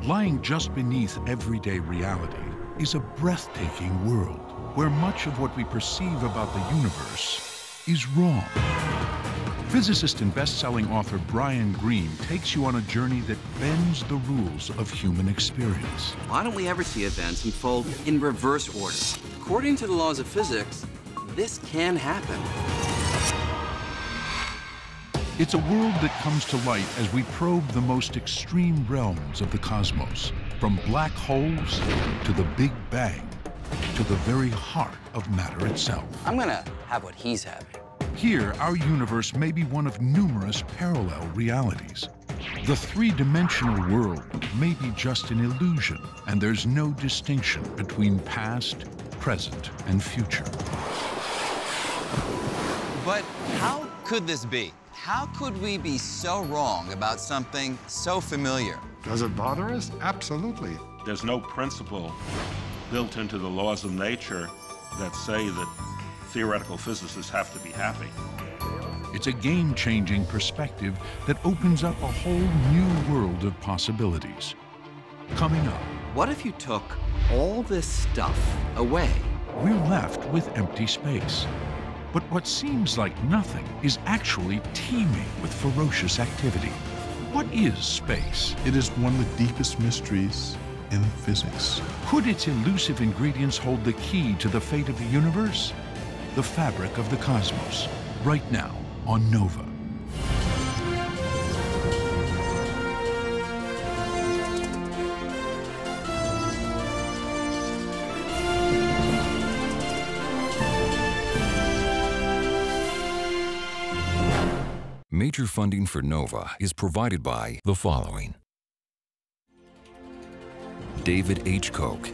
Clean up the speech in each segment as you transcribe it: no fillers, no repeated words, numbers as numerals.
Lying just beneath everyday reality is a breathtaking world where much of what we perceive about the universe is wrong. Physicist and best-selling author Brian Greene takes you on a journey that bends the rules of human experience. Why don't we ever see events unfold in reverse order? According to the laws of physics, this can happen. It's a world that comes to light as we probe the most extreme realms of the cosmos, from black holes to the Big Bang, to the very heart of matter itself. I'm gonna have what he's having. Here, our universe may be one of numerous parallel realities. The three-dimensional world may be just an illusion, and there's no distinction between past, present, and future. But how could this be? How could we be so wrong about something so familiar? Does it bother us? Absolutely. There's no principle built into the laws of nature that say that theoretical physicists have to be happy. It's a game-changing perspective that opens up a whole new world of possibilities. Coming up, What if you took all this stuff away? we're left with empty space. But what seems like nothing is actually teeming with ferocious activity. What is space? It is one of the deepest mysteries in physics. Could its elusive ingredients hold the key to the fate of the universe? The fabric of the cosmos, right now on Nova. Major funding for NOVA is provided by the following: David H. Koch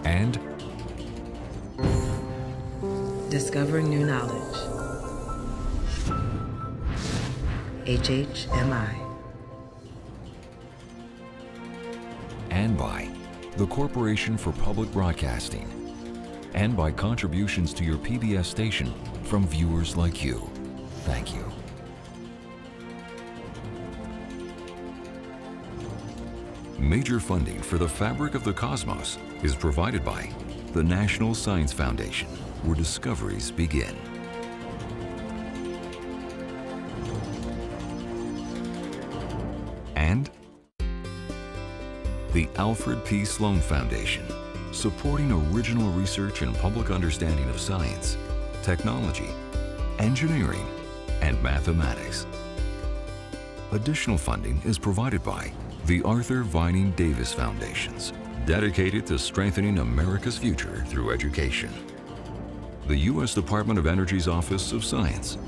and Discovering New Knowledge. HHMI. and by the Corporation for Public Broadcasting, and by contributions to your PBS station from viewers like you. Thank you. Major funding for the fabric of the cosmos is provided by the National Science Foundation, where discoveries begin. And the Alfred P. Sloan Foundation, supporting original research and public understanding of science, technology, engineering, and mathematics. Additional funding is provided by the Arthur Vining Davis Foundations, dedicated to strengthening America's future through education. The U.S. Department of Energy's Office of Science,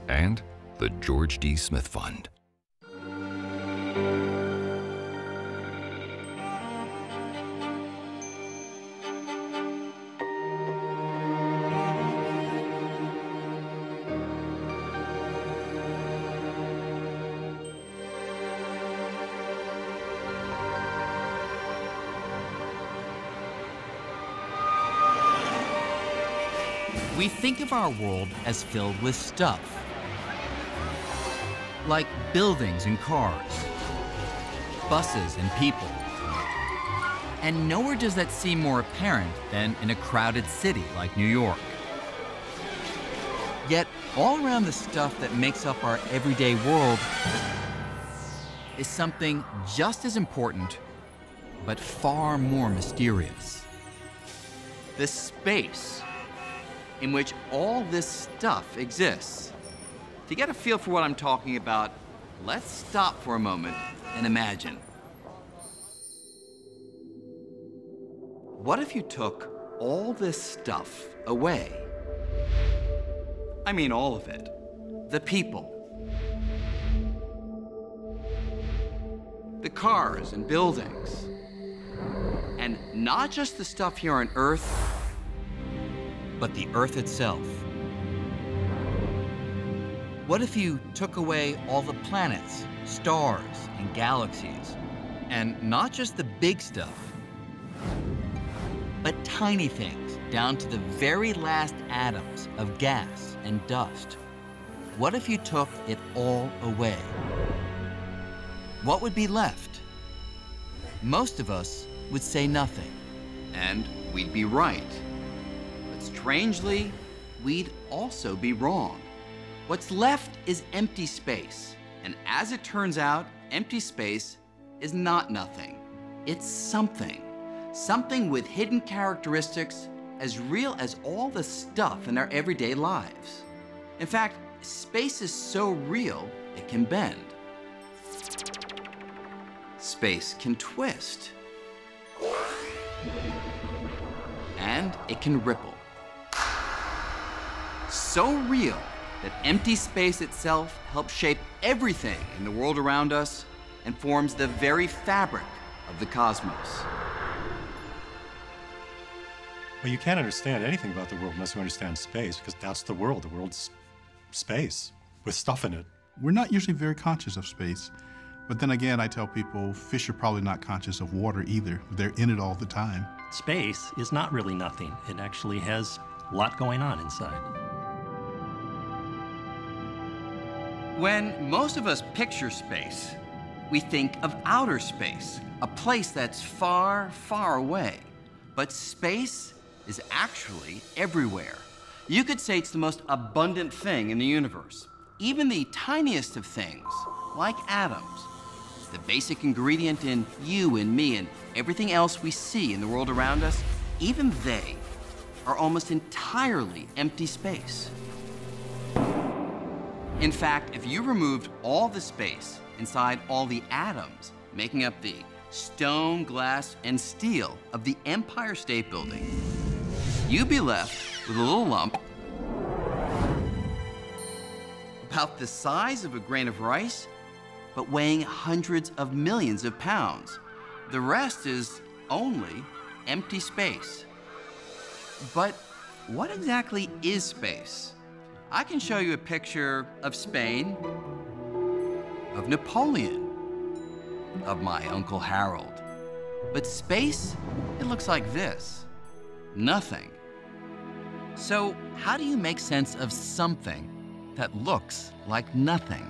and the George D. Smith Fund. We think of our world as filled with stuff, like buildings and cars, buses and people. And nowhere does that seem more apparent than in a crowded city like New York. Yet, all around the stuff that makes up our everyday world is something just as important, but far more mysterious. The space in which all this stuff exists. To get a feel for what I'm talking about, let's stop for a moment and imagine. What if you took all this stuff away? I mean all of it. The people, the cars and buildings, and not just the stuff here on Earth, but the Earth itself. What if you took away all the planets, stars, and galaxies, and not just the big stuff, but tiny things down to the very last atoms of gas and dust? What if you took it all away? what would be left? Most of us would say nothing, and we'd be right. But strangely, we'd also be wrong. What's left is empty space, and as it turns out, empty space is not nothing. It's something. Something with hidden characteristics as real as all the stuff in our everyday lives. In fact, space is so real, it can bend. Space can twist. And it can ripple. So real that empty space itself helps shape everything in the world around us and forms the very fabric of the cosmos. Well, you can't understand anything about the world unless you understand space, because that's the world. The world's space with stuff in it. We're not usually very conscious of space. But then again, I tell people fish are probably not conscious of water either. They're in it all the time. Space is not really nothing. It actually has a lot going on inside. When most of us picture space, we think of outer space, a place that's far, far away. But space is actually everywhere. You could say it's the most abundant thing in the universe. Even the tiniest of things, like atoms, the basic ingredient in you and me and everything else we see in the world around us, even they are almost entirely empty space. In fact, if you removed all the space inside all the atoms making up the stone, glass, and steel of the Empire State Building, you'd be left with a little lump about the size of a grain of rice, but weighing hundreds of millions of pounds. The rest is only empty space. But what exactly is space? I can show you a picture of Spain, of Napoleon, of my Uncle Harold. But space, it looks like this. Nothing. So how do you make sense of something that looks like nothing?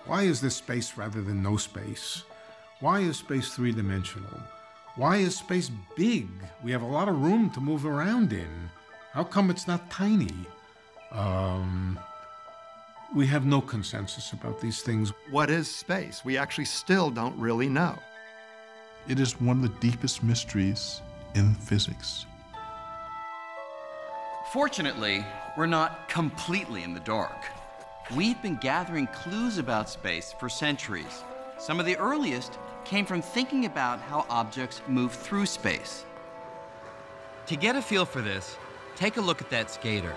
Why is there space rather than no space? Why is space three-dimensional? Why is space big? We have a lot of room to move around in. How come it's not tiny? We have no consensus about these things. What is space? We actually still don't really know. It is one of the deepest mysteries in physics. Fortunately, we're not completely in the dark. We've been gathering clues about space for centuries. Some of the earliest came from thinking about how objects move through space. To get a feel for this, take a look at that skater.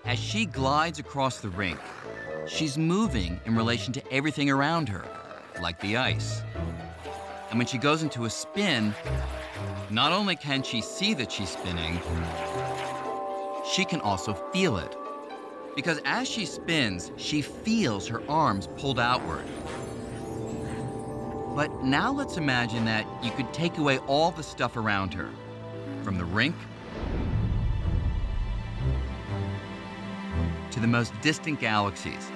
As she glides across the rink, she's moving in relation to everything around her, like the ice. And when she goes into a spin, not only can she see that she's spinning, she can also feel it. Because as she spins, she feels her arms pulled outward. But now let's imagine that you could take away all the stuff around her, from the rink to the most distant galaxies.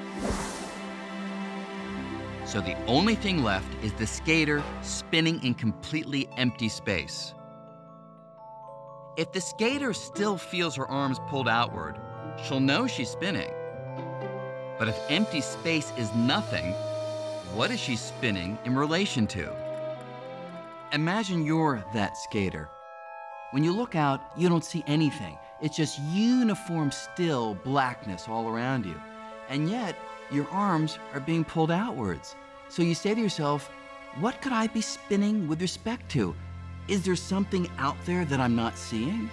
So the only thing left is the skater spinning in completely empty space. If the skater still feels her arms pulled outward, she'll know she's spinning. But if empty space is nothing, what is she spinning in relation to? Imagine you're that skater. When you look out, you don't see anything. It's just uniform, still blackness all around you. And yet, your arms are being pulled outwards. So you say to yourself, what could I be spinning with respect to? Is there something out there that I'm not seeing?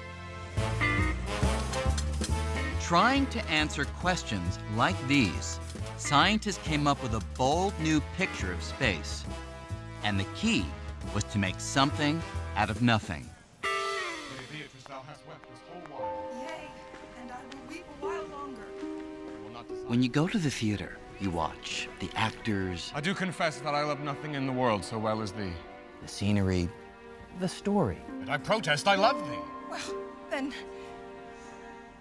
Trying to answer questions like these, scientists came up with a bold new picture of space. And the key was to make something out of nothing. When you go to the theater, you watch the actors. I do confess that I love nothing in the world so well as thee. The scenery, the story. But I protest, I love thee. Well, then,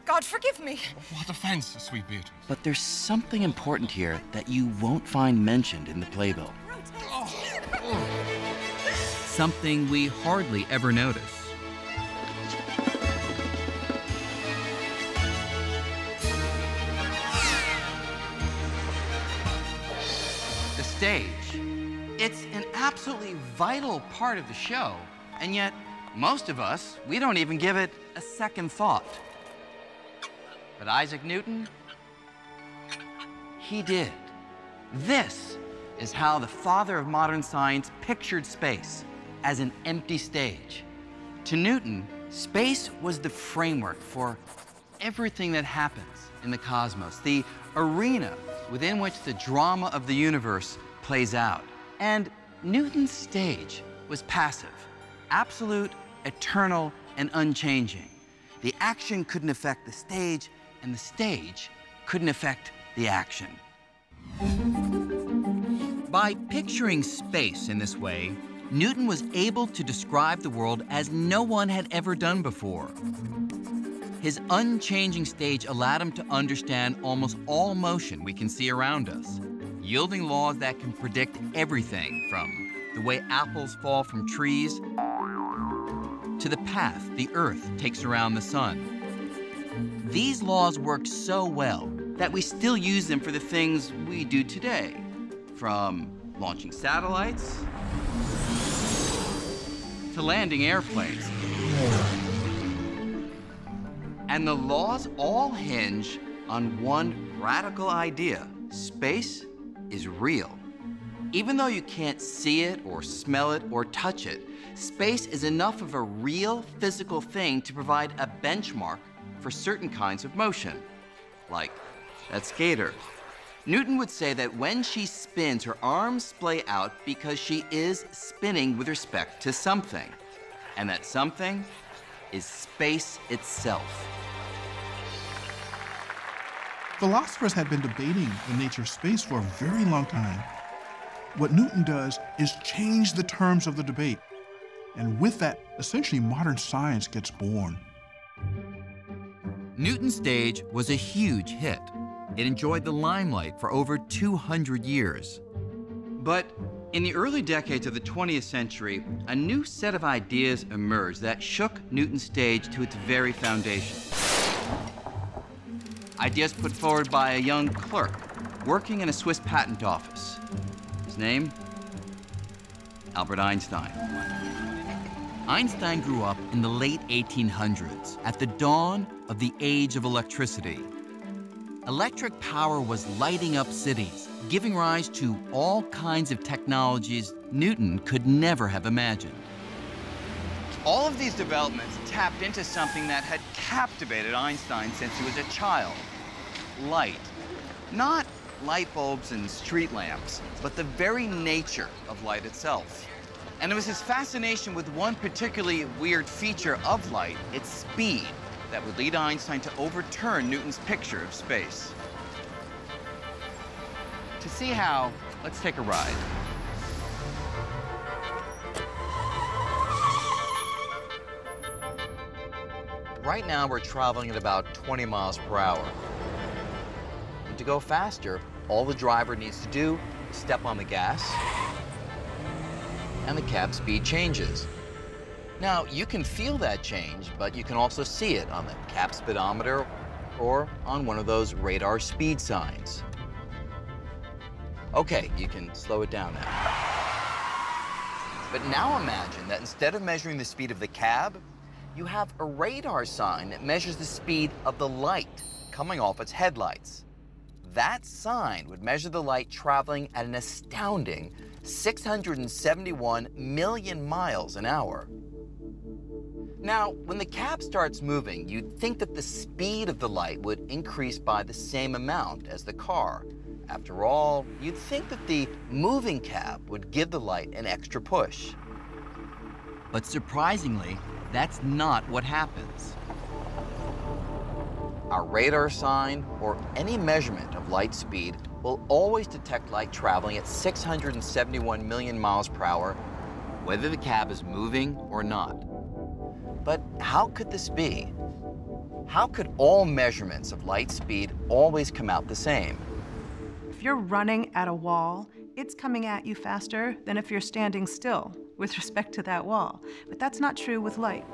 God forgive me. What offense, sweet Beatrice? But there's something important here that you won't find mentioned in the playbill. something we hardly ever notice. The stage. It's an absolutely vital part of the show, and yet most of us, we don't even give it a second thought. But Isaac Newton, he did. This is how the father of modern science pictured space, as an empty stage. To Newton, space was the framework for everything that happens in the cosmos, the arena within which the drama of the universe plays out. And Newton's stage was passive, absolute, eternal, and unchanging. The action couldn't affect the stage, and the stage couldn't affect the action. By picturing space in this way, Newton was able to describe the world as no one had ever done before. His unchanging stage allowed him to understand almost all motion we can see around us, yielding laws that can predict everything from the way apples fall from trees to the path the Earth takes around the sun. These laws work so well that we still use them for the things we do today, from launching satellites to landing airplanes. And the laws all hinge on one radical idea: space is real. Even though you can't see it or smell it or touch it, space is enough of a real physical thing to provide a benchmark for certain kinds of motion, like that skater. Newton would say that when she spins, her arms splay out because she is spinning with respect to something, and that something is space itself. Philosophers had been debating the nature of space for a very long time. What Newton does is change the terms of the debate. And with that, essentially modern science gets born. Newton's stage was a huge hit. It enjoyed the limelight for over 200 years. But in the early decades of the 20th century, a new set of ideas emerged that shook Newton's stage to its very foundation. Ideas put forward by a young clerk working in a Swiss patent office. His name? Albert Einstein. Einstein grew up in the late 1800s, at the dawn of the age of electricity. Electric power was lighting up cities, giving rise to all kinds of technologies Newton could never have imagined. All of these developments tapped into something that had captivated Einstein since he was a child: light. Not light bulbs and street lamps, but the very nature of light itself. And it was his fascination with one particularly weird feature of light, its speed, that would lead Einstein to overturn Newton's picture of space. To see how, let's take a ride. Right now, we're traveling at about 20 miles per hour. And to go faster, all the driver needs to do is step on the gas, and the cab speed changes. Now, you can feel that change, but you can also see it on the cab speedometer or on one of those radar speed signs. Okay, you can slow it down now. But now imagine that instead of measuring the speed of the cab, you have a radar sign that measures the speed of the light coming off its headlights. That sign would measure the light traveling at an astounding 671 million miles an hour. Now, when the cab starts moving, you'd think that the speed of the light would increase by the same amount as the car. After all, you'd think that the moving cab would give the light an extra push. But surprisingly, that's not what happens. Our radar sign, or any measurement of light speed, will always detect light traveling at 671 million miles per hour, whether the cab is moving or not. But how could this be? How could all measurements of light speed always come out the same? If you're running at a wall, it's coming at you faster than if you're standing still with respect to that wall. But that's not true with light.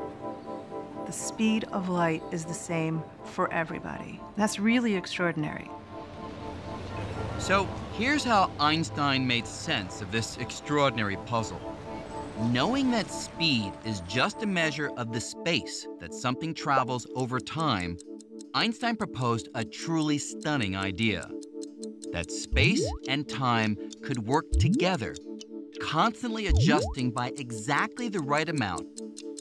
The speed of light is the same for everybody. That's really extraordinary. So here's how Einstein made sense of this extraordinary puzzle. Knowing that speed is just a measure of the space that something travels over time, Einstein proposed a truly stunning idea: that space and time could work together, constantly adjusting by exactly the right amount,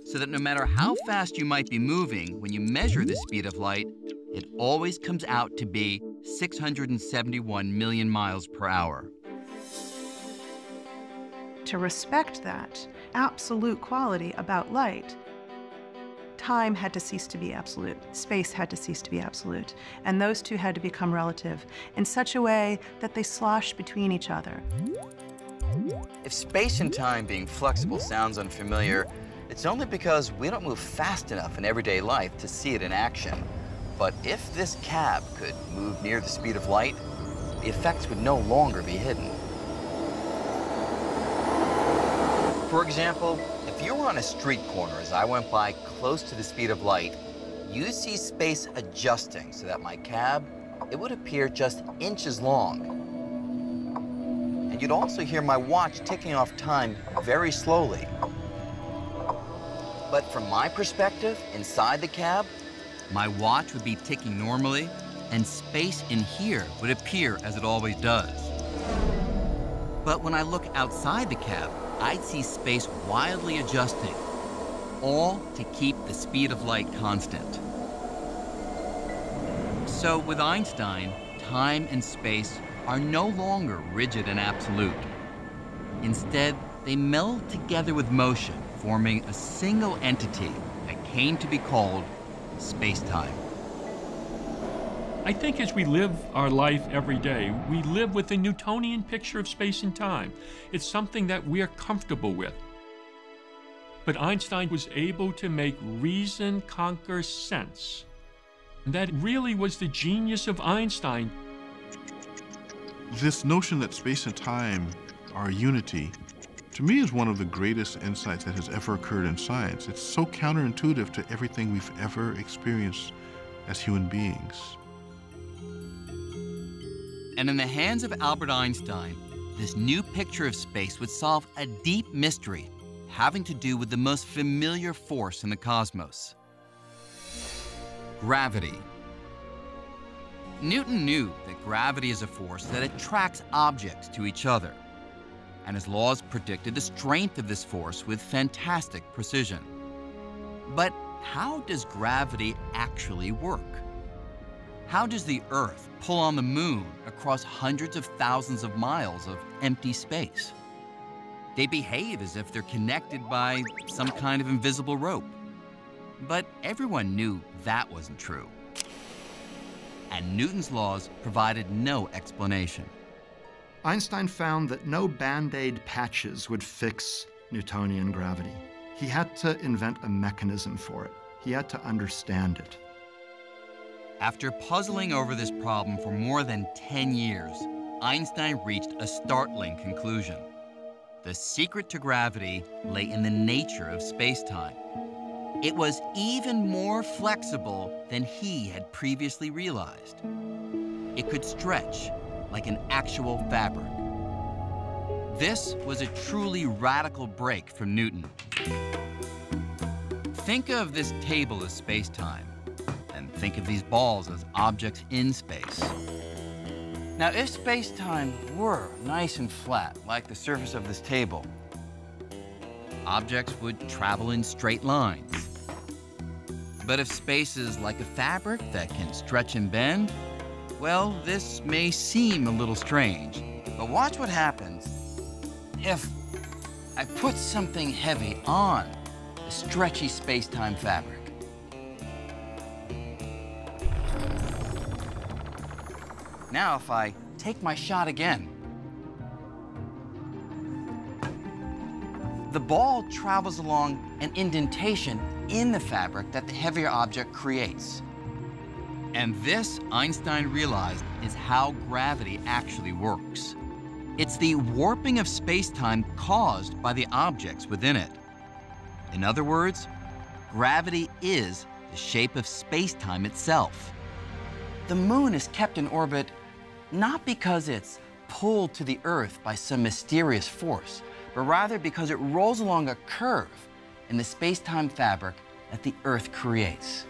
so that no matter how fast you might be moving when you measure the speed of light, it always comes out to be 671 million miles per hour. To respect that absolute quality about light, time had to cease to be absolute, space had to cease to be absolute, and those two had to become relative in such a way that they slosh between each other. If space and time being flexible sounds unfamiliar, it's only because we don't move fast enough in everyday life to see it in action. But if this cab could move near the speed of light, the effects would no longer be hidden. For example, if you were on a street corner as I went by close to the speed of light, you'd see space adjusting so that my cab, it would appear just inches long. And you'd also hear my watch ticking off time very slowly. But from my perspective, inside the cab, my watch would be ticking normally, and space in here would appear as it always does. But when I look outside the cab, I'd see space wildly adjusting, all to keep the speed of light constant. So with Einstein, time and space are no longer rigid and absolute. Instead, they meld together with motion, forming a single entity that came to be called space-time. I think as we live our life every day, we live with a Newtonian picture of space and time. It's something that we're comfortable with. But Einstein was able to make reason conquer sense. And that really was the genius of Einstein. This notion that space and time are unity, to me, is one of the greatest insights that has ever occurred in science. It's so counterintuitive to everything we've ever experienced as human beings. And in the hands of Albert Einstein, this new picture of space would solve a deep mystery having to do with the most familiar force in the cosmos: gravity. Newton knew that gravity is a force that attracts objects to each other, and his laws predicted the strength of this force with fantastic precision. But how does gravity actually work? How does the Earth pull on the moon across hundreds of thousands of miles of empty space? They behave as if they're connected by some kind of invisible rope. But everyone knew that wasn't true. And Newton's laws provided no explanation. Einstein found that no Band-Aid patches would fix Newtonian gravity. He had to invent a mechanism for it. He had to understand it. After puzzling over this problem for more than 10 years, Einstein reached a startling conclusion. The secret to gravity lay in the nature of space-time. It was even more flexible than he had previously realized. It could stretch like an actual fabric. This was a truly radical break from Newton. Think of this table as space-time, and think of these balls as objects in space. Now, if space-time were nice and flat, like the surface of this table, objects would travel in straight lines. But if space is like a fabric that can stretch and bend, well, this may seem a little strange. But watch what happens if I put something heavy on the stretchy space-time fabric. Now, if I take my shot again, the ball travels along an indentation in the fabric that the heavier object creates. And this, Einstein realized, is how gravity actually works. It's the warping of space-time caused by the objects within it. In other words, gravity is the shape of space-time itself. The moon is kept in orbit not because it's pulled to the Earth by some mysterious force, but rather because it rolls along a curve in the space-time fabric that the Earth creates.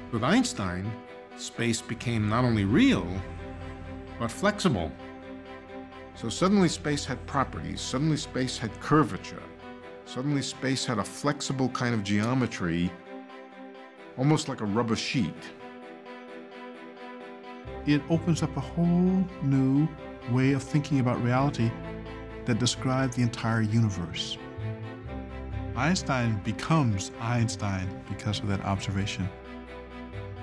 With Einstein, space became not only real, but flexible. So suddenly space had properties, suddenly space had curvature, suddenly space had a flexible kind of geometry, almost like a rubber sheet. It opens up a whole new way of thinking about reality that describes the entire universe. Einstein becomes Einstein because of that observation.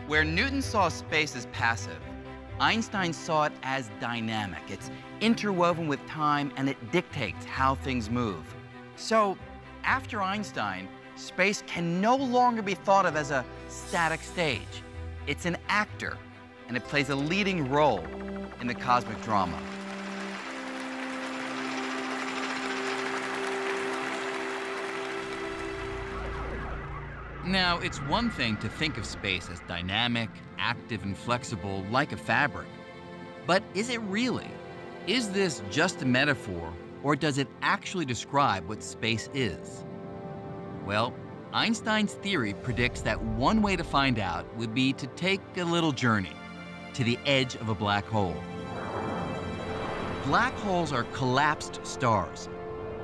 Where Newton saw space as passive, Einstein saw it as dynamic. It's interwoven with time and it dictates how things move. So, after Einstein, space can no longer be thought of as a static stage. It's an actor, and it plays a leading role in the cosmic drama. Now, it's one thing to think of space as dynamic, active, and flexible like a fabric. But is it really? Is this just a metaphor, or does it actually describe what space is? Well, Einstein's theory predicts that one way to find out would be to take a little journey to the edge of a black hole. Black holes are collapsed stars,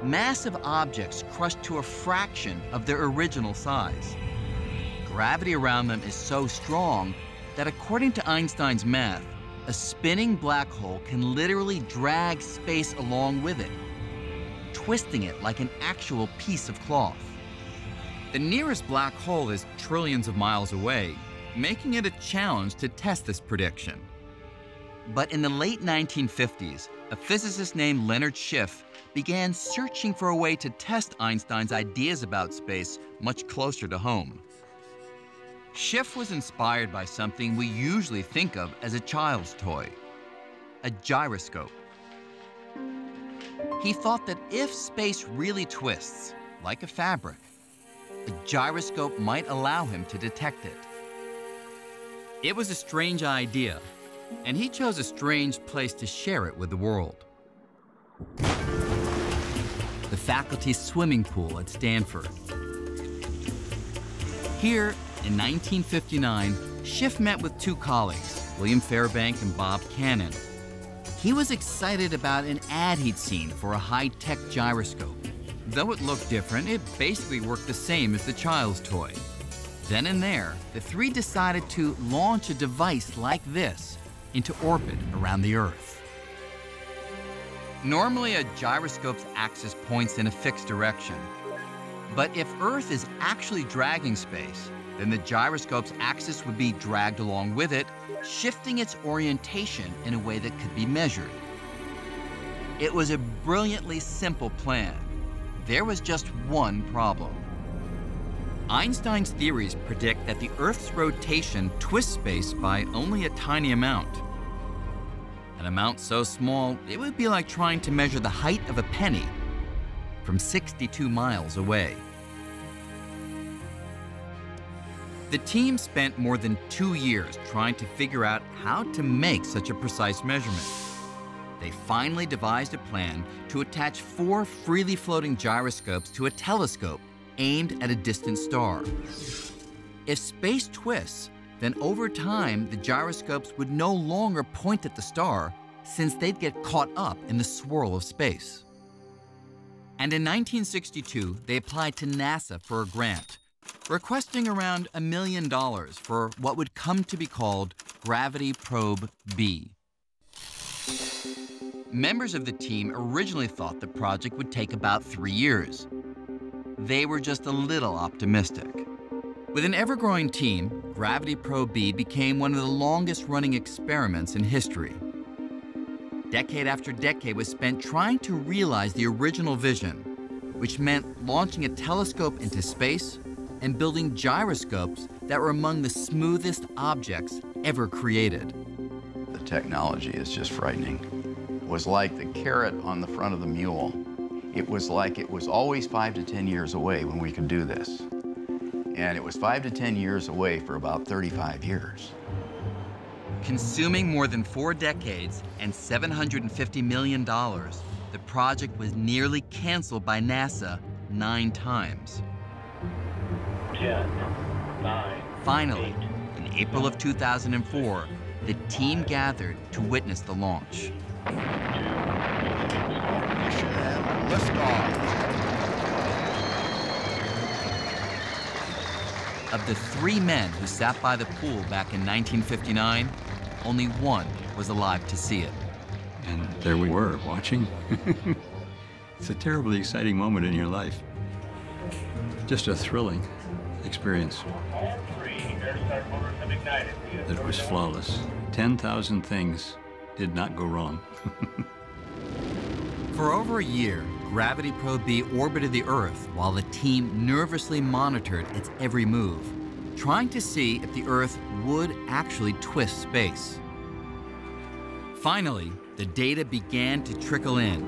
massive objects crushed to a fraction of their original size. Gravity around them is so strong that, according to Einstein's math, a spinning black hole can literally drag space along with it, twisting it like an actual piece of cloth. The nearest black hole is trillions of miles away, making it a challenge to test this prediction. But in the late 1950s, a physicist named Leonard Schiff began searching for a way to test Einstein's ideas about space much closer to home. Schiff was inspired by something we usually think of as a child's toy, a gyroscope. He thought that if space really twists, like a fabric, a gyroscope might allow him to detect it. It was a strange idea, and he chose a strange place to share it with the world. The faculty's swimming pool at Stanford. Here, in 1959, Schiff met with two colleagues, William Fairbank and Bob Cannon. He was excited about an ad he'd seen for a high-tech gyroscope. Though it looked different, it basically worked the same as the child's toy. Then and there, the three decided to launch a device like this into orbit around the Earth. Normally, a gyroscope's axis points in a fixed direction. But if Earth is actually dragging space, then the gyroscope's axis would be dragged along with it, shifting its orientation in a way that could be measured. It was a brilliantly simple plan. There was just one problem. Einstein's theories predict that the Earth's rotation twists space by only a tiny amount. An amount so small, it would be like trying to measure the height of a penny from 62 miles away. The team spent more than 2 years trying to figure out how to make such a precise measurement. They finally devised a plan to attach 4 freely floating gyroscopes to a telescope aimed at a distant star. If space twists, then over time the gyroscopes would no longer point at the star, since they'd get caught up in the swirl of space. And in 1962, they applied to NASA for a grant, requesting around $1 million for what would come to be called Gravity Probe B. Members of the team originally thought the project would take about 3 years. They were just a little optimistic. With an ever-growing team, Gravity Probe B became one of the longest-running experiments in history. Decade after decade was spent trying to realize the original vision, which meant launching a telescope into space and building gyroscopes that were among the smoothest objects ever created. The technology is just frightening. It was like the carrot on the front of the mule. It was like it was always 5 to 10 years away when we could do this. And it was 5 to 10 years away for about 35 years. Consuming more than 4 decades and $750 million, the project was nearly canceled by NASA 9 times. 10, 9, Finally, in April of 2004, the team gathered to witness the launch. Of the 3 men who sat by the pool back in 1959, only one was alive to see it. And there we were, watching. It's a terribly exciting moment in your life. Just a thrilling experience. It was flawless. 10,000 things did not go wrong. For over a year, Gravity Probe B orbited the Earth while the team nervously monitored its every move, trying to see if the Earth would actually twist space. Finally, the data began to trickle in,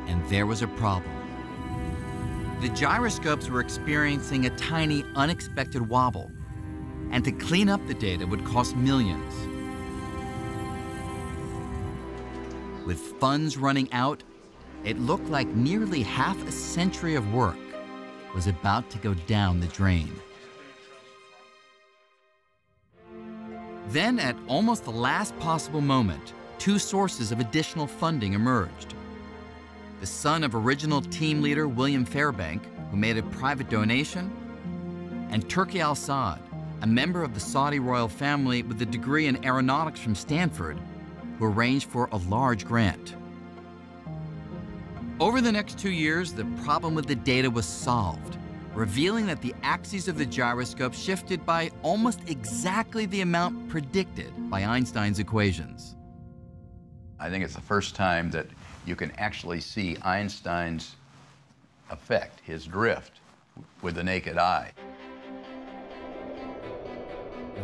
and there was a problem. The gyroscopes were experiencing a tiny, unexpected wobble, and to clean up the data would cost millions. With funds running out, it looked like nearly half a century of work was about to go down the drain. Then, at almost the last possible moment, 2 sources of additional funding emerged. The son of original team leader William Fairbank, who made a private donation, and Turki Al-Saad, a member of the Saudi royal family with a degree in aeronautics from Stanford, who arranged for a large grant. Over the next 2 years, the problem with the data was solved, revealing that the axes of the gyroscope shifted by almost exactly the amount predicted by Einstein's equations. I think it's the first time that you can actually see Einstein's effect, his drift, with the naked eye.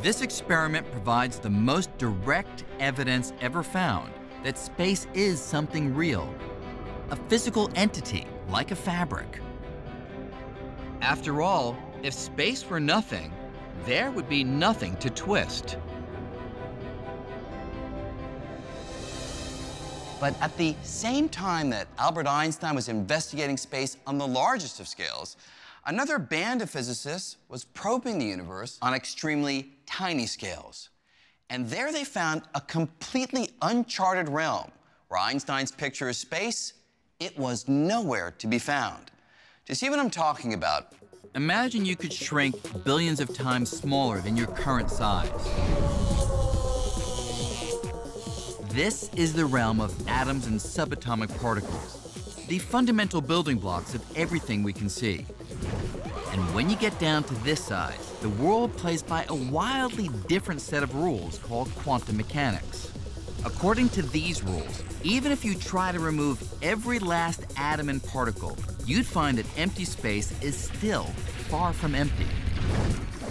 This experiment provides the most direct evidence ever found that space is something real, a physical entity like a fabric. After all, if space were nothing, there would be nothing to twist. But at the same time that Albert Einstein was investigating space on the largest of scales, another band of physicists was probing the universe on extremely tiny scales. And there they found a completely uncharted realm where Einstein's picture of space, it was nowhere to be found. To see what I'm talking about, imagine you could shrink billions of times smaller than your current size. This is the realm of atoms and subatomic particles, the fundamental building blocks of everything we can see. And when you get down to this size, the world plays by a wildly different set of rules called quantum mechanics. According to these rules, even if you try to remove every last atom and particle, you'd find that empty space is still far from empty.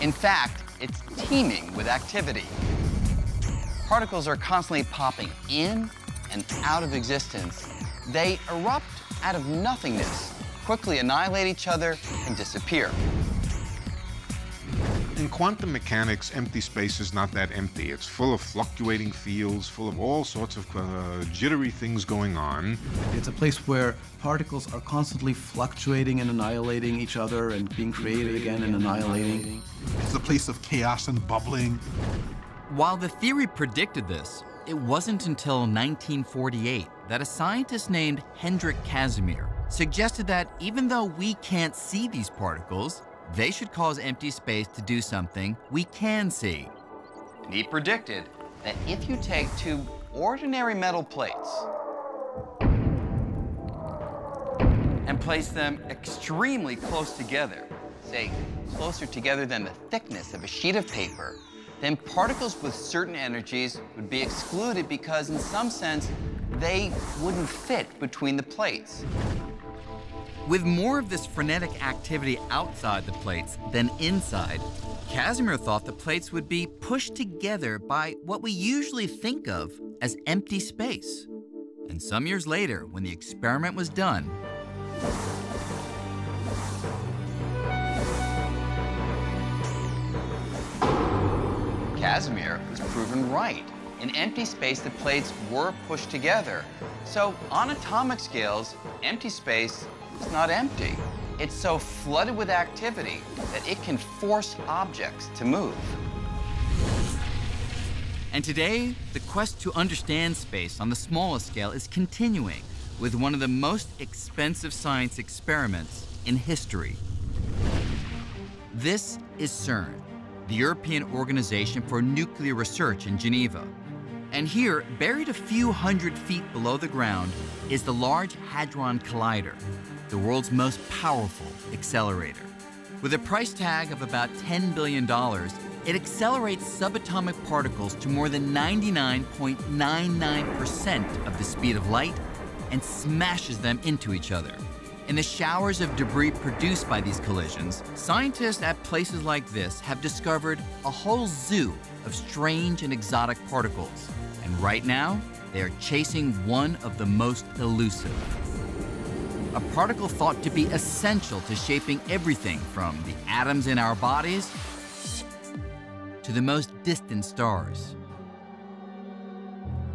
In fact, it's teeming with activity. Particles are constantly popping in and out of existence. They erupt out of nothingness, quickly annihilate each other, and disappear. In quantum mechanics, empty space is not that empty. It's full of fluctuating fields, full of all sorts of jittery things going on. It's a place where particles are constantly fluctuating and annihilating each other and being created again and annihilating. It's a place of chaos and bubbling. While the theory predicted this, it wasn't until 1948 that a scientist named Hendrik Casimir suggested that even though we can't see these particles, they should cause empty space to do something we can see. And he predicted that if you take 2 ordinary metal plates and place them extremely close together, say closer together than the thickness of a sheet of paper, then particles with certain energies would be excluded because, in some sense, they wouldn't fit between the plates. With more of this frenetic activity outside the plates than inside, Casimir thought the plates would be pushed together by what we usually think of as empty space. And some years later, when the experiment was done, Casimir was proven right. In empty space, the plates were pushed together. So on atomic scales, empty space is not empty. It's so flooded with activity that it can force objects to move. And today, the quest to understand space on the smallest scale is continuing with one of the most expensive science experiments in history. This is CERN, the European Organization for Nuclear Research in Geneva. And here, buried a few hundred feet below the ground, is the Large Hadron Collider, the world's most powerful accelerator. With a price tag of about $10 billion, it accelerates subatomic particles to more than 99.99% of the speed of light and smashes them into each other. In the showers of debris produced by these collisions, scientists at places like this have discovered a whole zoo of strange and exotic particles. And right now, they are chasing one of the most elusive. A particle thought to be essential to shaping everything from the atoms in our bodies to the most distant stars.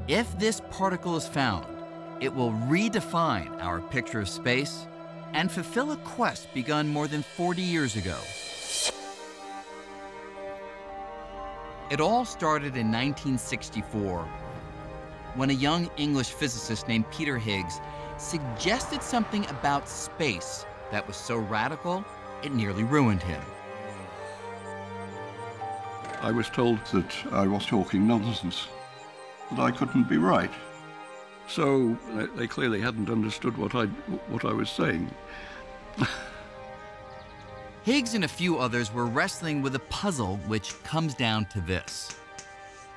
If this particle is found, it will redefine our picture of space and fulfill a quest begun more than 40 years ago. It all started in 1964 when a young English physicist named Peter Higgs suggested something about space that was so radical it nearly ruined him. I was told that I was talking nonsense, that I couldn't be right. So they clearly hadn't understood what I was saying. Higgs and a few others were wrestling with a puzzle which comes down to this.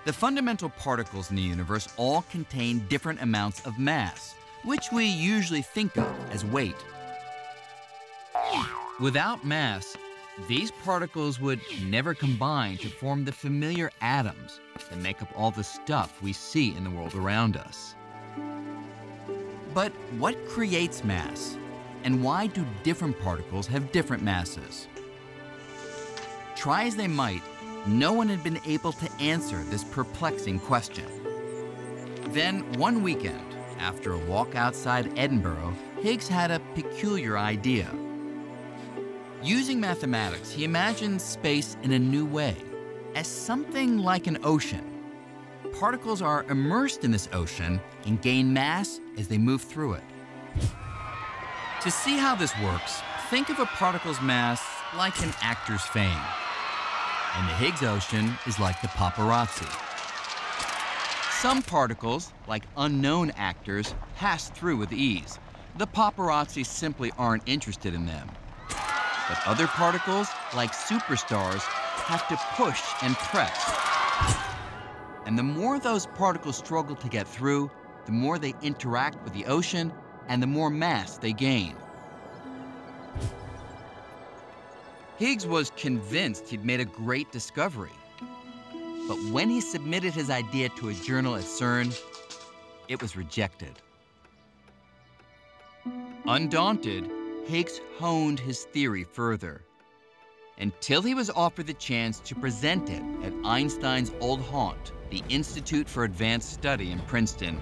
The fundamental particles in the universe all contain different amounts of mass, which we usually think of as weight. Without mass, these particles would never combine to form the familiar atoms that make up all the stuff we see in the world around us. But what creates mass? And why do different particles have different masses? Try as they might, no one had been able to answer this perplexing question. Then, one weekend, after a walk outside Edinburgh, Higgs had a peculiar idea. Using mathematics, he imagined space in a new way, as something like an ocean. Particles are immersed in this ocean and gain mass as they move through it. To see how this works, think of a particle's mass like an actor's fame. And the Higgs ocean is like the paparazzi. Some particles, like unknown actors, pass through with ease. The paparazzi simply aren't interested in them. But other particles, like superstars, have to push and press. And the more those particles struggle to get through, the more they interact with the ocean and the more mass they gain. Higgs was convinced he'd made a great discovery. But when he submitted his idea to a journal at CERN, it was rejected. Undaunted, Higgs honed his theory further until he was offered the chance to present it at Einstein's old haunt, the Institute for Advanced Study in Princeton.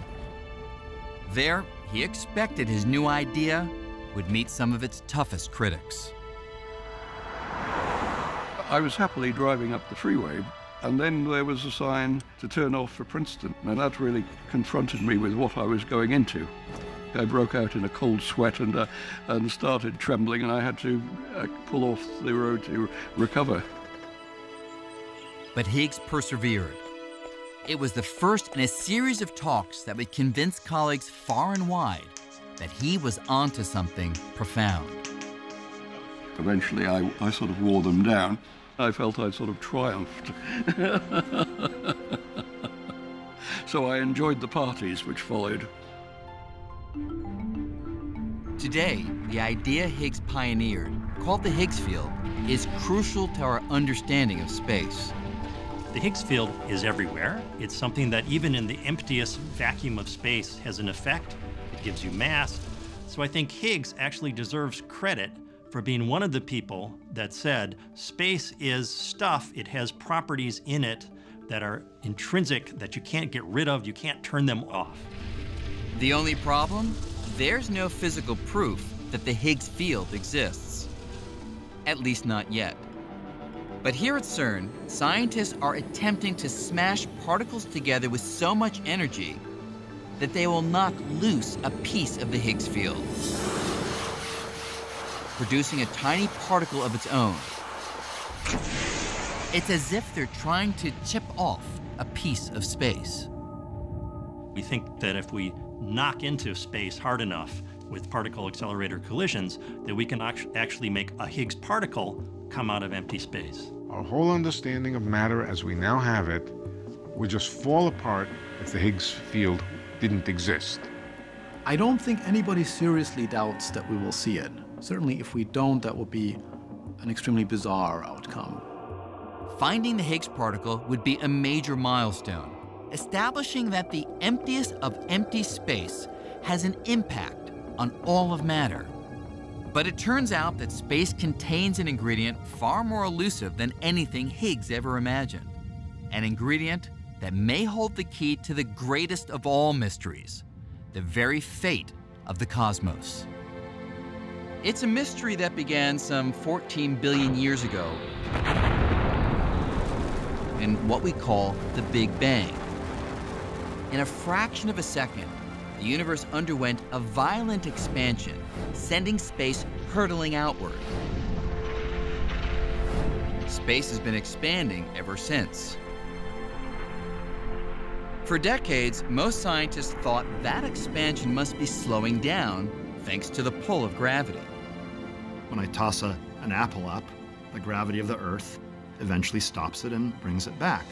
There, he expected his new idea would meet some of its toughest critics. I was happily driving up the freeway, and then there was a sign to turn off for Princeton, and that really confronted me with what I was going into. I broke out in a cold sweat and started trembling, and I had to pull off the road to recover. But Higgs persevered. It was the first in a series of talks that would convince colleagues far and wide that he was onto something profound. Eventually, I sort of wore them down. I felt I'd sort of triumphed. So I enjoyed the parties which followed. Today, the idea Higgs pioneered, called the Higgs field, is crucial to our understanding of space. The Higgs field is everywhere. It's something that even in the emptiest vacuum of space has an effect. It gives you mass. So I think Higgs actually deserves credit for being one of the people that said space is stuff, it has properties in it that are intrinsic, that you can't get rid of, you can't turn them off. The only problem? There's no physical proof that the Higgs field exists. At least not yet. But here at CERN, scientists are attempting to smash particles together with so much energy that they will knock loose a piece of the Higgs field, producing a tiny particle of its own. It's as if they're trying to chip off a piece of space. We think that if we knock into space hard enough with particle accelerator collisions, that we can actually make a Higgs particle come out of empty space. Our whole understanding of matter as we now have it would just fall apart if the Higgs field didn't exist. I don't think anybody seriously doubts that we will see it. Certainly if we don't, that would be an extremely bizarre outcome. Finding the Higgs particle would be a major milestone, establishing that the emptiest of empty space has an impact on all of matter. But it turns out that space contains an ingredient far more elusive than anything Higgs ever imagined. An ingredient that may hold the key to the greatest of all mysteries, the very fate of the cosmos. It's a mystery that began some 14 billion years ago in what we call the Big Bang. In a fraction of a second, the universe underwent a violent expansion, sending space hurtling outward. Space has been expanding ever since. For decades, most scientists thought that expansion must be slowing down thanks to the pull of gravity. When I toss an apple up, the gravity of the Earth eventually stops it and brings it back.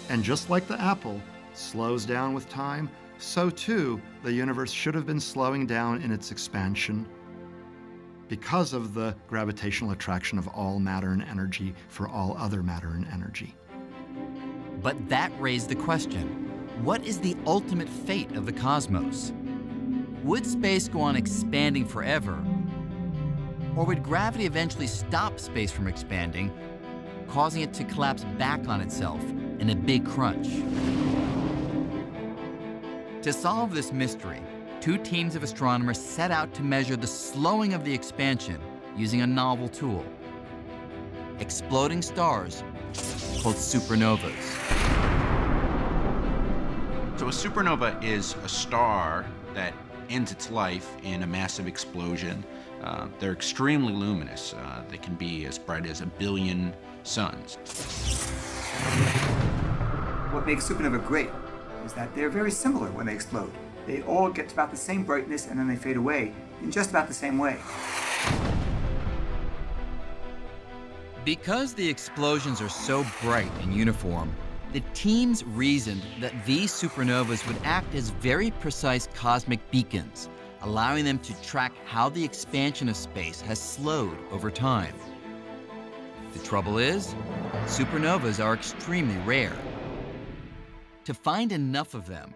And just like the apple slows down with time, so too the universe should have been slowing down in its expansion because of the gravitational attraction of all matter and energy for all other matter and energy. But that raised the question, what is the ultimate fate of the cosmos? Would space go on expanding forever? Or would gravity eventually stop space from expanding, causing it to collapse back on itself in a big crunch? To solve this mystery, two teams of astronomers set out to measure the slowing of the expansion using a novel tool: exploding stars called supernovas. So a supernova is a star that ends its life in a massive explosion. They're extremely luminous. They can be as bright as 1 billion suns. What makes supernova great is that they're very similar when they explode. They all get to about the same brightness and then they fade away in just about the same way. Because the explosions are so bright and uniform, the teams reasoned that these supernovas would act as very precise cosmic beacons, allowing them to track how the expansion of space has slowed over time. The trouble is, supernovas are extremely rare. To find enough of them,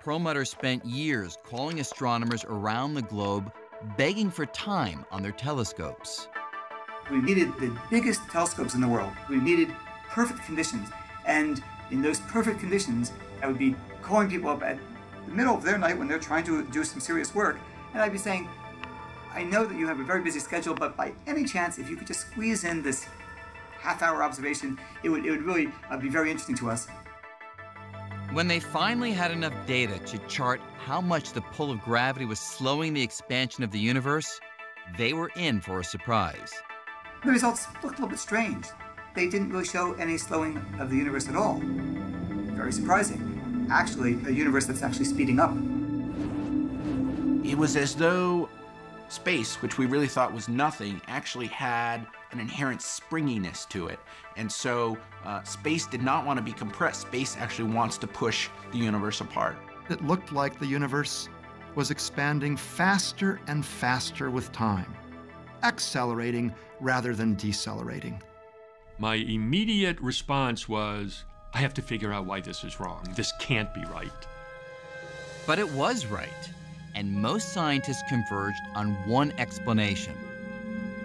Perlmutter spent years calling astronomers around the globe, begging for time on their telescopes. We needed the biggest telescopes in the world. We needed perfect conditions. And in those perfect conditions, I would be calling people up at the middle of their night when they're trying to do some serious work, and I'd be saying, I know that you have a very busy schedule, but by any chance, if you could just squeeze in this half-hour observation, it would really be very interesting to us. When they finally had enough data to chart how much the pull of gravity was slowing the expansion of the universe, they were in for a surprise. The results looked a little bit strange. They didn't really show any slowing of the universe at all. Very surprising. Actually, a universe that's actually speeding up. It was as though space, which we really thought was nothing, actually had an inherent springiness to it. And so space did not want to be compressed. Space actually wants to push the universe apart. It looked like the universe was expanding faster and faster with time, accelerating rather than decelerating. My immediate response was, I have to figure out why this is wrong. This can't be right. But it was right, and most scientists converged on one explanation.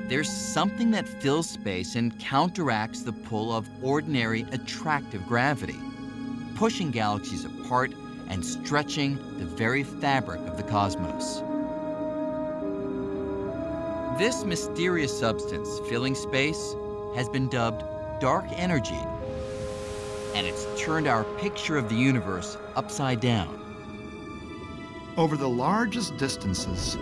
There's something that fills space and counteracts the pull of ordinary attractive gravity, pushing galaxies apart and stretching the very fabric of the cosmos. This mysterious substance filling space has been dubbed dark energy, and it's turned our picture of the universe upside down. Over the largest distances,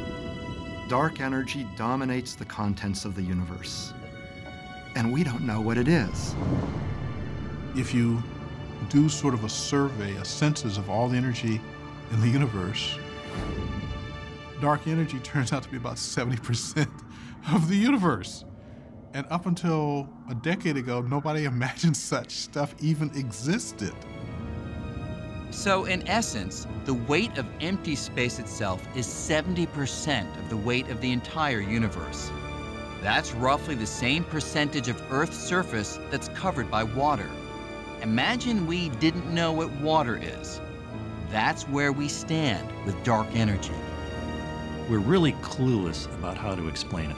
dark energy dominates the contents of the universe, and we don't know what it is. If you do sort of a survey, a census of all the energy in the universe, dark energy turns out to be about 70% of the universe. And up until a decade ago, nobody imagined such stuff even existed. So in essence, the weight of empty space itself is 70% of the weight of the entire universe. That's roughly the same percentage of Earth's surface that's covered by water. Imagine we didn't know what water is. That's where we stand with dark energy. We're really clueless about how to explain it.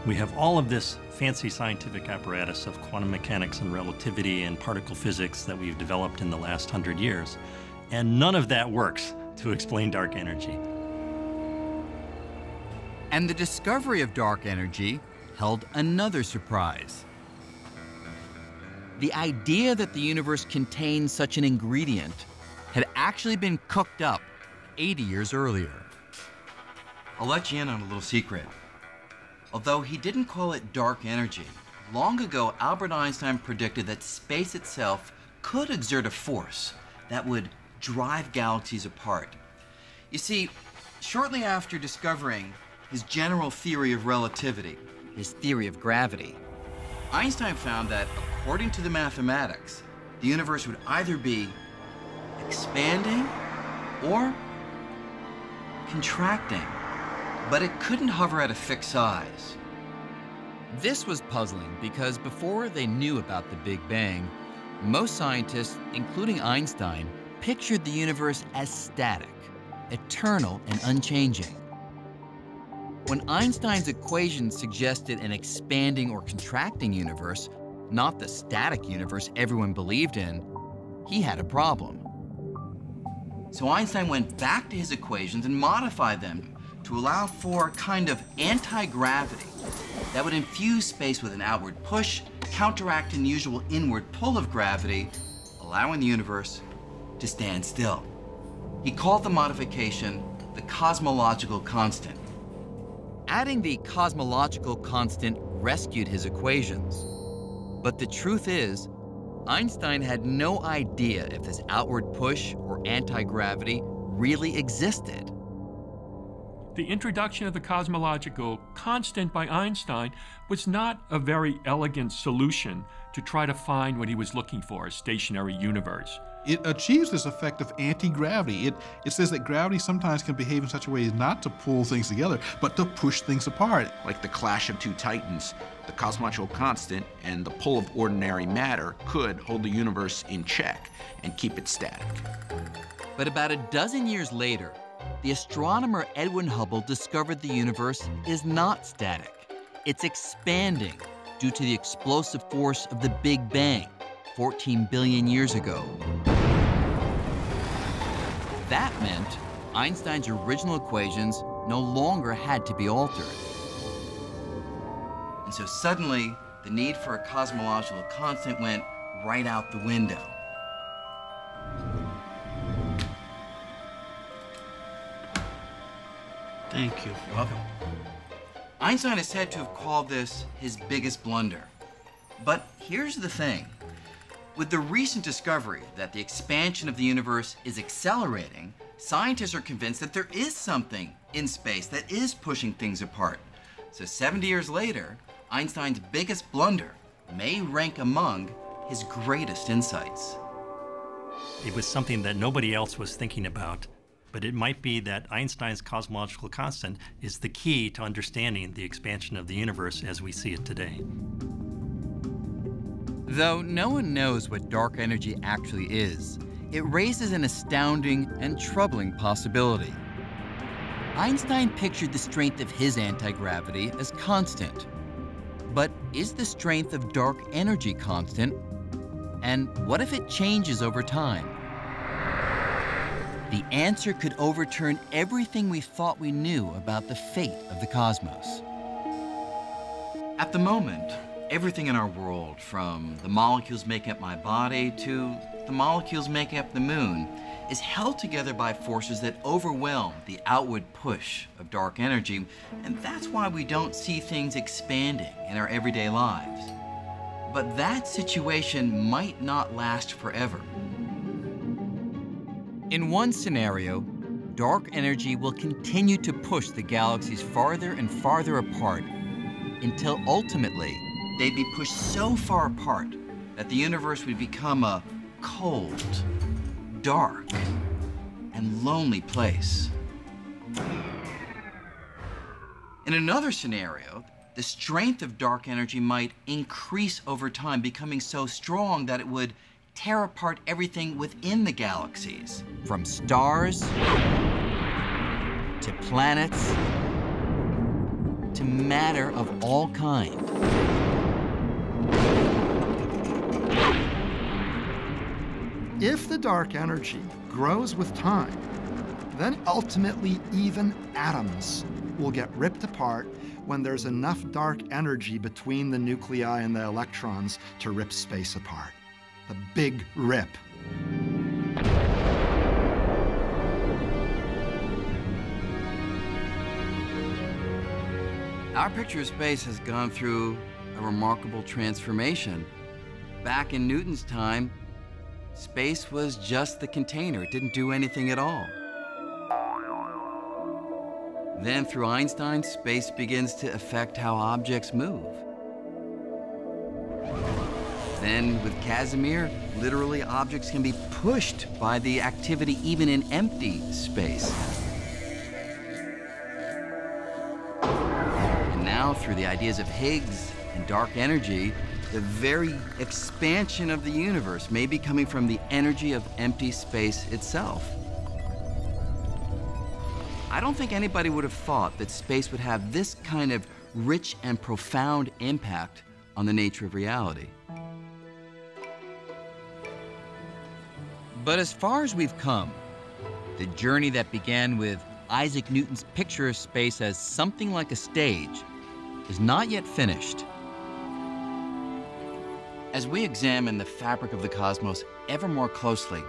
We have all of this fancy scientific apparatus of quantum mechanics and relativity and particle physics that we've developed in the last 100 years, and none of that works to explain dark energy. And the discovery of dark energy held another surprise. The idea that the universe contains such an ingredient had actually been cooked up 80 years earlier. I'll let you in on a little secret. Although he didn't call it dark energy, long ago Albert Einstein predicted that space itself could exert a force that would drive galaxies apart. You see, shortly after discovering his general theory of relativity, his theory of gravity, Einstein found that, according to the mathematics, the universe would either be expanding or contracting, but it couldn't hover at a fixed size. This was puzzling because before they knew about the Big Bang, most scientists, including Einstein, pictured the universe as static, eternal and unchanging. When Einstein's equations suggested an expanding or contracting universe, not the static universe everyone believed in, he had a problem. So Einstein went back to his equations and modified them to allow for a kind of anti-gravity that would infuse space with an outward push, counteract an usual inward pull of gravity, allowing the universe to stand still. He called the modification the cosmological constant. Adding the cosmological constant rescued his equations. But the truth is, Einstein had no idea if this outward push or anti-gravity really existed. The introduction of the cosmological constant by Einstein was not a very elegant solution to try to find what he was looking for, a stationary universe. It achieves this effect of anti-gravity. It says that gravity sometimes can behave in such a way as not to pull things together, but to push things apart. Like the clash of two titans, the cosmological constant and the pull of ordinary matter could hold the universe in check and keep it static. But about a dozen years later, the astronomer Edwin Hubble discovered the universe is not static. It's expanding due to the explosive force of the Big Bang 14 billion years ago. That meant Einstein's original equations no longer had to be altered. And so suddenly, the need for a cosmological constant went right out the window. Thank you. You're welcome. Einstein is said to have called this his biggest blunder. But here's the thing. With the recent discovery that the expansion of the universe is accelerating, scientists are convinced that there is something in space that is pushing things apart. So 70 years later, Einstein's biggest blunder may rank among his greatest insights. It was something that nobody else was thinking about. But it might be that Einstein's cosmological constant is the key to understanding the expansion of the universe as we see it today. Though no one knows what dark energy actually is, it raises an astounding and troubling possibility. Einstein pictured the strength of his anti-gravity as constant. But is the strength of dark energy constant? And what if it changes over time? The answer could overturn everything we thought we knew about the fate of the cosmos. At the moment, everything in our world, from the molecules making up my body to the molecules making up the moon, is held together by forces that overwhelm the outward push of dark energy, and that's why we don't see things expanding in our everyday lives. But that situation might not last forever. In one scenario, dark energy will continue to push the galaxies farther and farther apart until ultimately they'd be pushed so far apart that the universe would become a cold, dark, and lonely place. In another scenario, the strength of dark energy might increase over time, becoming so strong that it would tear apart everything within the galaxies, from stars to planets to matter of all kinds. If the dark energy grows with time, then ultimately even atoms will get ripped apart when there's enough dark energy between the nuclei and the electrons to rip space apart. The Big Rip. Our picture of space has gone through a remarkable transformation. Back in Newton's time, space was just the container. It didn't do anything at all. Then through Einstein, space begins to affect how objects move. Then with Casimir, literally objects can be pushed by the activity even in empty space. And now through the ideas of Higgs and dark energy, the very expansion of the universe may be coming from the energy of empty space itself. I don't think anybody would have thought that space would have this kind of rich and profound impact on the nature of reality. But as far as we've come, the journey that began with Isaac Newton's picture of space as something like a stage is not yet finished. As we examine the fabric of the cosmos ever more closely,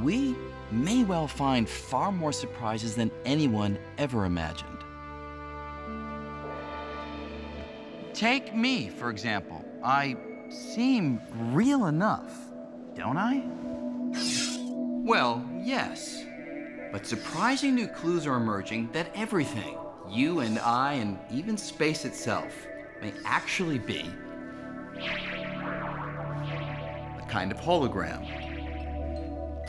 we may well find far more surprises than anyone ever imagined. Take me, for example. I seem real enough, don't I? Well, yes. But surprising new clues are emerging that everything, you and I and even space itself, may actually be a kind of hologram.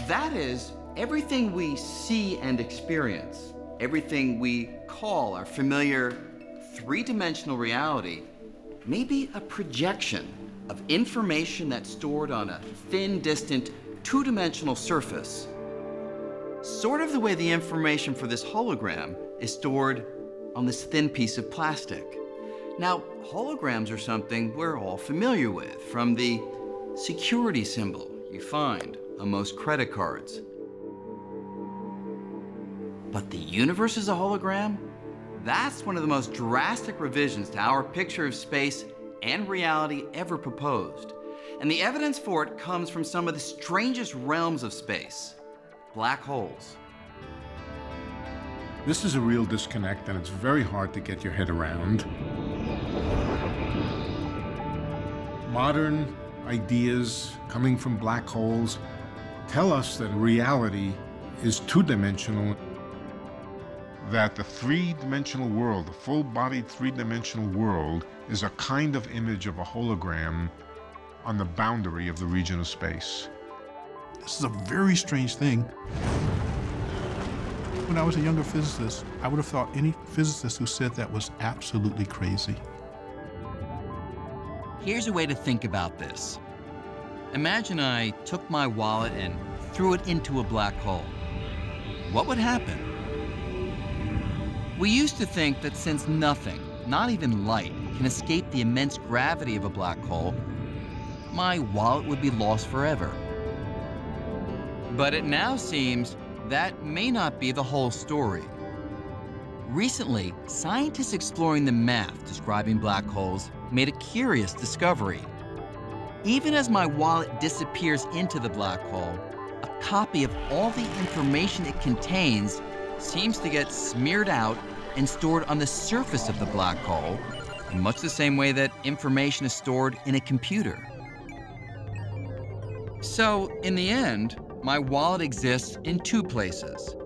That is, everything we see and experience, everything we call our familiar three-dimensional reality, may be a projection of information that's stored on a thin, distant, two-dimensional surface. Sort of the way the information for this hologram is stored on this thin piece of plastic. Now, holograms are something we're all familiar with, from the security symbol you find on most credit cards. But the universe is a hologram? That's one of the most drastic revisions to our picture of space and reality ever proposed. And the evidence for it comes from some of the strangest realms of space, black holes. This is a real disconnect, and it's very hard to get your head around. Modern ideas coming from black holes tell us that reality is two-dimensional, that the three-dimensional world, the full-bodied three-dimensional world, is a kind of image of a hologram on the boundary of the region of space. This is a very strange thing. When I was a younger physicist, I would have thought any physicist who said that was absolutely crazy. Here's a way to think about this. Imagine I took my wallet and threw it into a black hole. What would happen? We used to think that since nothing, not even light, can escape the immense gravity of a black hole, my wallet would be lost forever. But it now seems that may not be the whole story. Recently, scientists exploring the math describing black holes made a curious discovery. Even as my wallet disappears into the black hole, a copy of all the information it contains seems to get smeared out and stored on the surface of the black hole, in much the same way that information is stored in a computer. So, in the end, my wallet exists in two places.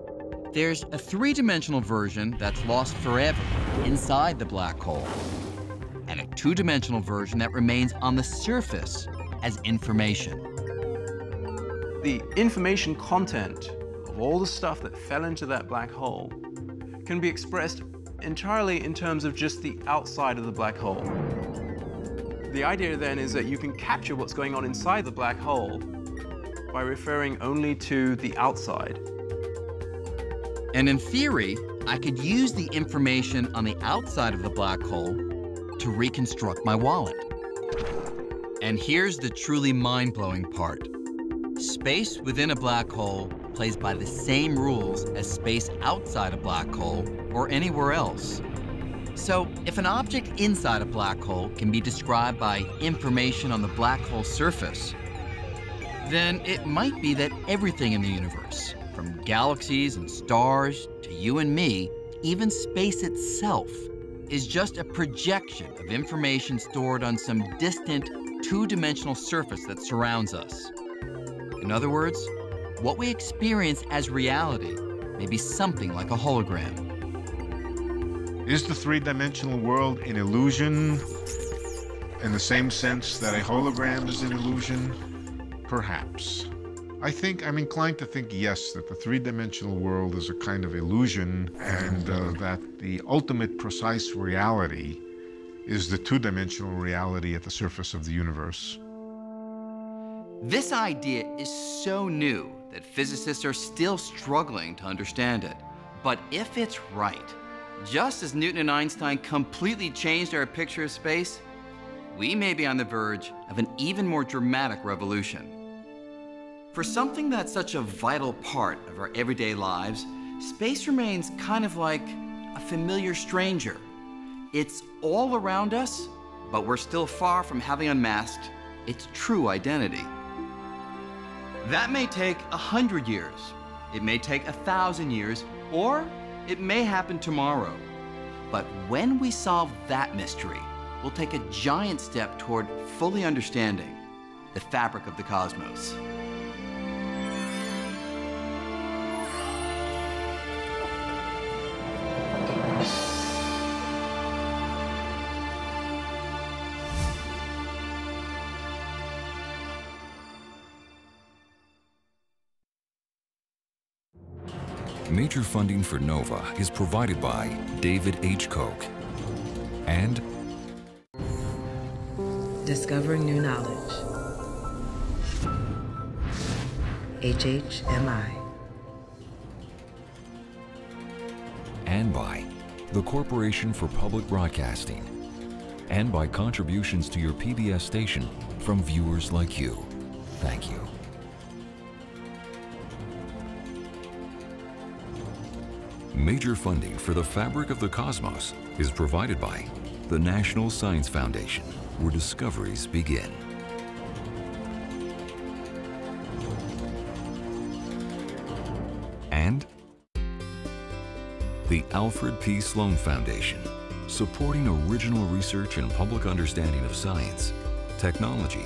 There's a three-dimensional version that's lost forever inside the black hole, and a two-dimensional version that remains on the surface as information. The information content of all the stuff that fell into that black hole can be expressed entirely in terms of just the outside of the black hole. The idea then is that you can capture what's going on inside the black hole by referring only to the outside. And in theory, I could use the information on the outside of the black hole to reconstruct my wallet. And here's the truly mind-blowing part. Space within a black hole plays by the same rules as space outside a black hole or anywhere else. So if an object inside a black hole can be described by information on the black hole surface, then it might be that everything in the universe, from galaxies and stars to you and me, even space itself, is just a projection of information stored on some distant two-dimensional surface that surrounds us. In other words, what we experience as reality may be something like a hologram. Is the three-dimensional world an illusion in the same sense that a hologram is an illusion? Perhaps. I'm inclined to think yes, that the three-dimensional world is a kind of illusion, and that the ultimate precise reality is the two-dimensional reality at the surface of the universe. This idea is so new that physicists are still struggling to understand it. But if it's right, just as Newton and Einstein completely changed our picture of space, we may be on the verge of an even more dramatic revolution. For something that's such a vital part of our everyday lives, space remains kind of like a familiar stranger. It's all around us, but we're still far from having unmasked its true identity. That may take 100 years, it may take 1,000 years, or it may happen tomorrow. But when we solve that mystery, we'll take a giant step toward fully understanding the fabric of the cosmos. Major funding for NOVA is provided by David H. Koch and Discovering New Knowledge. HHMI. And by the Corporation for Public Broadcasting, and by contributions to your PBS station from viewers like you. Thank you. Major funding for the fabric of the cosmos is provided by the National Science Foundation, where discoveries begin. And the Alfred P. Sloan Foundation, supporting original research and public understanding of science, technology,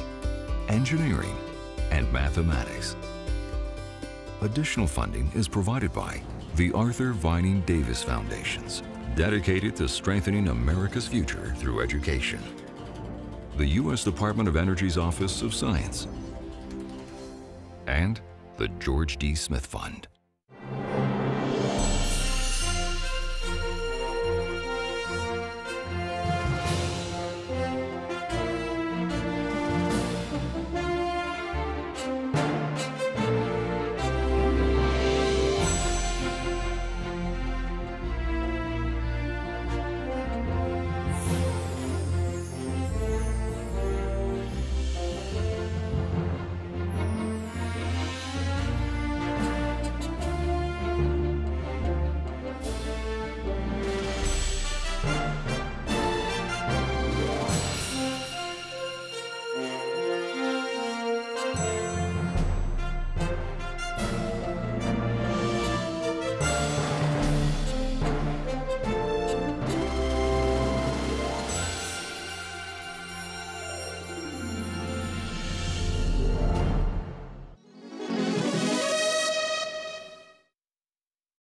engineering, and mathematics. Additional funding is provided by the Arthur Vining Davis Foundations, dedicated to strengthening America's future through education. The U.S. Department of Energy's Office of Science, and the George D. Smith Fund.